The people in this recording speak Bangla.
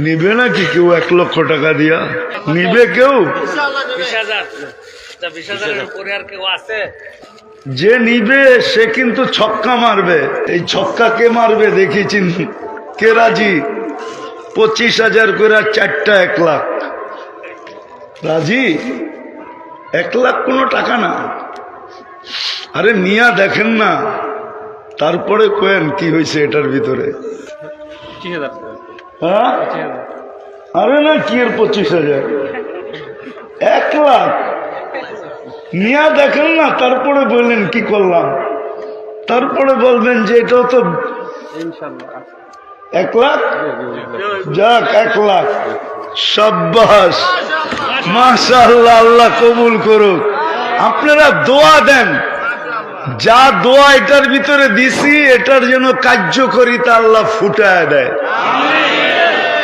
নিবে নাকি কেউ 1 লক্ষ টাকা দিয়া নিবে কেউ? 20,000 20,000-এর উপরে আর কেউ আছে? যে নিবে সে কিন্তু ছক্কা মারবে। এই ছক্কা কে মারবে দেখিছেন? কে রাজি? 25,000 করে 4টা 1 লাখ। রাজি? 1 লাখ কোনো টাকা না। আরে নিয়া দেখেন না, তারপরে কোয়েন কি হয়েছে এটার ভিতরে। হ্যাঁ আরে না কি এর 25,000 1 লাখ নিয়া দেখেন না, তারপরে বললেন কি করলাম, তারপরে বলবেন যে এটাও তো 1 লাখ। যাক 1 লাখ, সাব্বাস, মাশাআল্লাহ, আল্লাহ কবুল করুক। আপনারা দোয়া দেন, যা দোয়া এটার ভিতরে দিছি এটার জন্য কার্যকরিতা আল্লাহ ফুটায় দেয়।